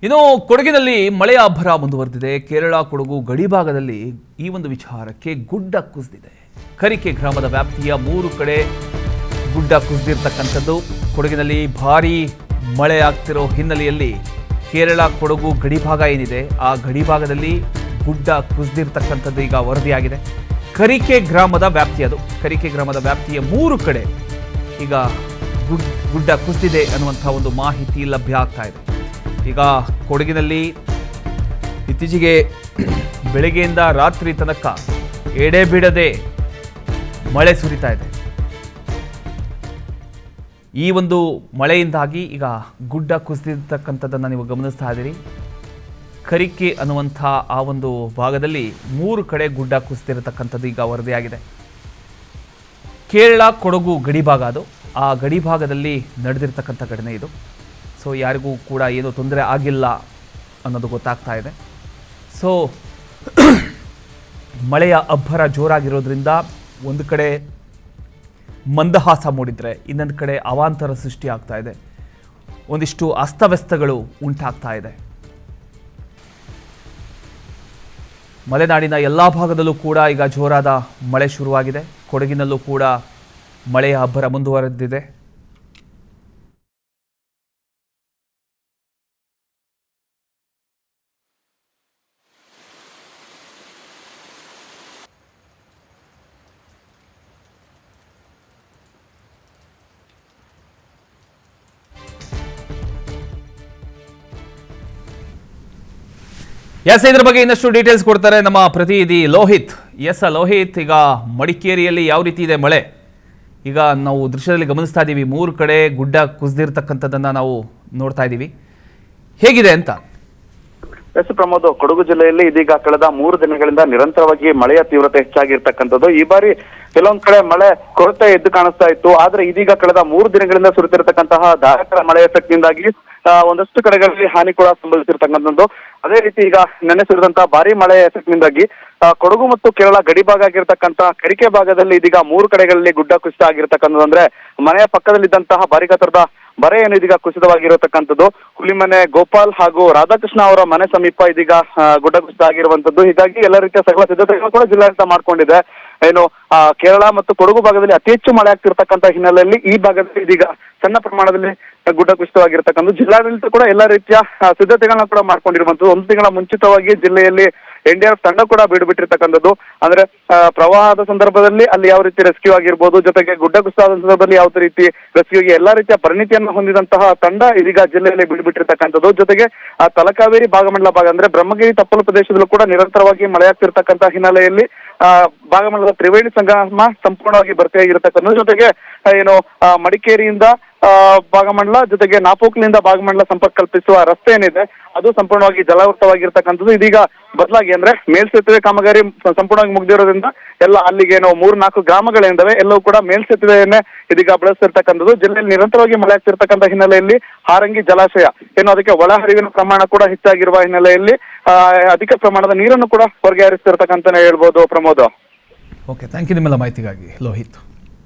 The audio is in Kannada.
ಇನ್ನು ಕೊಡಗಿನಲ್ಲಿ ಮಳೆಯ ಅಬ್ಬರ ಮುಂದುವರೆದಿದೆ. ಕೇರಳ ಕೊಡಗು ಗಡಿಭಾಗದಲ್ಲಿ ಈ ಒಂದು ವಿಚಾರಕ್ಕೆ ಗುಡ್ಡ ಕುಸಿದಿದೆ. ಕರಿಕೆ ಗ್ರಾಮದ ವ್ಯಾಪ್ತಿಯ 3 ಕಡೆ ಗುಡ್ಡ ಕುಸಿದಿರ್ತಕ್ಕಂಥದ್ದು. ಕೊಡಗಿನಲ್ಲಿ ಭಾರೀ ಮಳೆ ಆಗ್ತಿರೋ ಹಿನ್ನೆಲೆಯಲ್ಲಿ ಕೇರಳ ಕೊಡಗು ಗಡಿಭಾಗ ಏನಿದೆ ಆ ಗಡಿಭಾಗದಲ್ಲಿ ಗುಡ್ಡ ಕುಸಿದಿರ್ತಕ್ಕಂಥದ್ದು ಈಗ ವರದಿಯಾಗಿದೆ. ಕರಿಕೆ ಗ್ರಾಮದ ವ್ಯಾಪ್ತಿ ಅದು. ಕರಿಕೆ ಗ್ರಾಮದ ವ್ಯಾಪ್ತಿಯ 3 ಕಡೆ ಈಗ ಗುಡ್ಡ ಕುಸಿದಿದೆ ಅನ್ನುವಂಥ ಒಂದು ಮಾಹಿತಿ ಲಭ್ಯ ಆಗ್ತಾ ಇದೆ. ಈಗ ಕೊಡಗಿನಲ್ಲಿ ಇತ್ತೀಚೆಗೆ ಬೆಳಗ್ಗೆಯಿಂದ ರಾತ್ರಿ ತನಕ ಎಡೆಬಿಡದೆ ಮಳೆ ಸುರಿತಾ ಇದೆ. ಈ ಒಂದು ಮಳೆಯಿಂದಾಗಿ ಈಗ ಗುಡ್ಡ ಕುಸಿದಿರ್ತಕ್ಕಂಥದ್ದನ್ನು ನೀವು ಗಮನಿಸ್ತಾ ಇದ್ದೀರಿ. ಕರಿಕೆ ಅನ್ನುವಂಥ ಆ ಒಂದು ಭಾಗದಲ್ಲಿ 3 ಕಡೆ ಗುಡ್ಡ ಕುಸಿದಿರತಕ್ಕಂಥದ್ದು ಈಗ ವರದಿಯಾಗಿದೆ. ಕೇರಳ ಕೊಡಗು ಗಡಿಭಾಗ ಅದು. ಆ ಗಡಿಭಾಗದಲ್ಲಿ ನಡೆದಿರ್ತಕ್ಕಂಥ ಘಟನೆ ಇದು. ಸೊ ಯಾರಿಗೂ ಕೂಡ ಏನೂ ತೊಂದರೆ ಆಗಿಲ್ಲ ಅನ್ನೋದು ಗೊತ್ತಾಗ್ತಾ ಇದೆ. ಸೊ ಮಳೆಯ ಅಬ್ಬರ ಜೋರಾಗಿರೋದ್ರಿಂದ ಒಂದು ಕಡೆ ಮಂದಹಾಸ ಮೂಡಿದರೆ ಇನ್ನೊಂದು ಕಡೆ ಅವಾಂತರ ಸೃಷ್ಟಿ ಆಗ್ತಾ ಇದೆ. ಒಂದಿಷ್ಟು ಅಸ್ತವ್ಯಸ್ತಗಳು ಉಂಟಾಗ್ತಾ ಇದೆ. ಮಲೆನಾಡಿನ ಎಲ್ಲ ಭಾಗದಲ್ಲೂ ಕೂಡ ಈಗ ಜೋರಾದ ಮಳೆ ಶುರುವಾಗಿದೆ. ಕೊಡಗಿನಲ್ಲೂ ಕೂಡ ಮಳೆಯ ಅಬ್ಬರ ಮುಂದುವರೆದಿದೆ. ಇದ್ರ ಬಗ್ಗೆ ಇನ್ನಷ್ಟು ಡೀಟೇಲ್ಸ್ ಕೊಡ್ತಾರೆ ನಮ್ಮ ಪ್ರತಿನಿಧಿ ಲೋಹಿತ್. ಲೋಹಿತ್, ಈಗ ಮಡಿಕೇರಿಯಲ್ಲಿ ಯಾವ ರೀತಿ ಇದೆ ಮಳೆ? ಈಗ ನಾವು ದೃಶ್ಯದಲ್ಲಿ ಗಮನಿಸ್ತಾ ಇದ್ದೀವಿ, 3 ಕಡೆ ಗುಡ್ಡ ಕುಸಿದಿರ್ತಕ್ಕಂಥದ್ದನ್ನ ನಾವು ನೋಡ್ತಾ ಇದ್ದೀವಿ. ಹೇಗಿದೆ ಅಂತ? ಪ್ರಮೋದ್, ಕೊಡಗು ಜಿಲ್ಲೆಯಲ್ಲಿ ಇದೀಗ ಕಳೆದ 3 ದಿನಗಳಿಂದ ನಿರಂತರವಾಗಿ ಮಳೆಯ ತೀವ್ರತೆ ಹೆಚ್ಚಾಗಿರ್ತಕ್ಕಂಥದ್ದು. ಈ ಬಾರಿ ಕೆಲವೊಂದ್ ಕಡೆ ಮಳೆ ಕೊರತೆ ಎದ್ದು ಕಾಣಿಸ್ತಾ ಇತ್ತು. ಆದ್ರೆ ಇದೀಗ ಕಳೆದ 3 ದಿನಗಳಿಂದ ಸುರಿತಿರತಕ್ಕಂತಹ ಧಾರಾಕಾರ ಮಳೆ ಎಫೆಕ್ಟ್ನಿಂದಾಗಿ ಒಂದಷ್ಟು ಕಡೆಗಳಲ್ಲಿ ಹಾನಿ ಕೂಡ ಸಂಭವಿಸಿರ್ತಕ್ಕಂಥದ್ದು. ಅದೇ ರೀತಿ ಈಗ ನೆನೆ ಸುರಿದಂತಹ ಭಾರಿ ಮಳೆ ಎಫೆಕ್ಟ್ನಿಂದಾಗಿ ಕೊಡಗು ಮತ್ತು ಕೇರಳ ಗಡಿಭಾಗ ಆಗಿರ್ತಕ್ಕಂಥ ಕರಿಕೆ ಭಾಗದಲ್ಲಿ ಇದೀಗ 3 ಕಡೆಗಳಲ್ಲಿ ಗುಡ್ಡ ಕುಸಿತ ಆಗಿರ್ತಕ್ಕಂಥದ್ದು. ಅಂದ್ರೆ ಮನೆಯ ಪಕ್ಕದಲ್ಲಿದ್ದಂತಹ ಭಾರಿ ಗಾತ್ರದ ಬರೆ ಏನು ಇದೀಗ ಕುಸಿತವಾಗಿರತಕ್ಕಂಥದ್ದು. ಹುಲಿಮನೆ ಗೋಪಾಲ್ ಹಾಗೂ ರಾಧಾಕೃಷ್ಣ ಅವರ ಮನೆ ಸಮೀಪ ಇದೀಗ ಗುಡ್ಡ ಕುಸಿತ ಆಗಿರುವಂತದ್ದು. ಹೀಗಾಗಿ ಎಲ್ಲ ರೀತಿಯ ಸಕಲ ಸಿದ್ಧತೆಗಳು ಕೂಡ ಜಿಲ್ಲಾಡಳಿತ ಮಾಡ್ಕೊಂಡಿದೆ. ಏನು ಕೇರಳ ಮತ್ತು ಕೊಡಗು ಭಾಗದಲ್ಲಿ ಅತಿ ಹೆಚ್ಚು ಮಳೆ ಆಗ್ತಿರ್ತಕ್ಕಂಥ ಹಿನ್ನೆಲೆಯಲ್ಲಿ ಈ ಭಾಗದಲ್ಲಿ ಇದೀಗ ಸಣ್ಣ ಪ್ರಮಾಣದಲ್ಲಿ ಗುಡ್ಡ ಕುಸಿತವಾಗಿರ್ತಕ್ಕಂಥ ಜಿಲ್ಲಾಡಳಿತ ಕೂಡ ಎಲ್ಲ ರೀತಿಯ ಸಿದ್ಧತೆಗಳನ್ನ ಕೂಡ ಮಾಡ್ಕೊಂಡಿರುವಂತದ್ದು. 1 ತಿಂಗಳ ಮುಂಚಿತವಾಗಿ ಜಿಲ್ಲೆಯಲ್ಲಿ NDRF ತಂಡ ಕೂಡ ಬಿಟ್ಟಿರ್ತಕ್ಕಂಥದ್ದು. ಅಂದ್ರೆ ಪ್ರವಾಹದ ಸಂದರ್ಭದಲ್ಲಿ ಅಲ್ಲಿ ಯಾವ ರೀತಿ ರೆಸ್ಕ್ಯೂ ಆಗಿರ್ಬೋದು, ಜೊತೆಗೆ ಗುಡ್ಡ ಕುಸಿತ ಸಂದರ್ಭದಲ್ಲಿ ಯಾವ ರೀತಿ ರೆಸ್ಕ್ಯೂಗೆ ಎಲ್ಲಾ ರೀತಿಯ ಪರಿಣಿತಿಯನ್ನು ಹೊಂದಿದಂತಹ ತಂಡ ಇದೀಗ ಜಿಲ್ಲೆಯಲ್ಲಿ ಬಿಟ್ಟಿರ್ತಕ್ಕಂಥದ್ದು. ಜೊತೆಗೆ ತಲಕಾವೇರಿ ಭಾಗಮಂಡಲ ಭಾಗ ಅಂದ್ರೆ ಬ್ರಹ್ಮಗಿರಿ ತಪ್ಪಲು ಪ್ರದೇಶದಲ್ಲೂ ಕೂಡ ನಿರಂತರವಾಗಿ ಮಳೆಯಾಗ್ತಿರ್ತಕ್ಕಂಥ ಹಿನ್ನೆಲೆಯಲ್ಲಿ ಭಾಗಮಂಡಲದ ತ್ರಿವೇಣಿ ಸಂಗಮ ಸಂಪೂರ್ಣವಾಗಿ ಭರ್ತಿಯಾಗಿರ್ತಕ್ಕಂಥದ್ದು. ಜೊತೆಗೆ ಏನು ಮಡಿಕೇರಿಯಿಂದ ಭಾಗಮಂಡಲ ಜೊತೆಗೆ ನಾಪೋಕ್ಲಿಂದ ಭಾಗಮಂಡಲ ಸಂಪರ್ಕ ಕಲ್ಪಿಸುವ ರಸ್ತೆ ಏನಿದೆ ಅದು ಸಂಪೂರ್ಣವಾಗಿ ಜಲಾವೃತವಾಗಿರ್ತಕ್ಕಂಥದ್ದು. ಇದೀಗ ಬದಲಾಗಿ ಅಂದ್ರೆ ಮೇಲ್ಸೇತುವೆ ಕಾಮಗಾರಿ ಸಂಪೂರ್ಣವಾಗಿ ಮುಗ್ದಿರೋದ್ರಿಂದ ಎಲ್ಲ ಅಲ್ಲಿಗೆ ಏನೋ 3-4 ಗ್ರಾಮಗಳೇನಿದಾವೆ ಎಲ್ಲವೂ ಕೂಡ ಮೇಲ್ಸೇತುವೆಯನ್ನೇ ಇದೀಗ ಬಳಸ್ತಿರ್ತಕ್ಕಂಥದ್ದು. ಜಿಲ್ಲೆಯಲ್ಲಿ ನಿರಂತರವಾಗಿ ಮಳೆ ಆಗ್ತಿರ್ತಕ್ಕಂಥ ಹಿನ್ನೆಲೆಯಲ್ಲಿ ಹಾರಂಗಿ ಜಲಾಶಯ ಏನು ಅದಕ್ಕೆ ಒಳ ಹರಿವಿನ ಪ್ರಮಾಣ ಕೂಡ ಹೆಚ್ಚಾಗಿರುವ ಹಿನ್ನೆಲೆಯಲ್ಲಿ ಅಧಿಕ ಪ್ರಮಾಣದ ನೀರನ್ನು ಕೂಡ ಹೊರಗೆ ಹರಿಸ್ತಿರ್ತಕ್ಕಂತಾನೆ ಹೇಳ್ಬೋದು. ಪ್ರಮೋದ್, ಓಕೆ, ಥ್ಯಾಂಕ್ ಯು ನಿಮ್ಮೆಲ್ಲ ಮಾಹಿತಿಗಾಗಿ ಲೋಹಿತ್.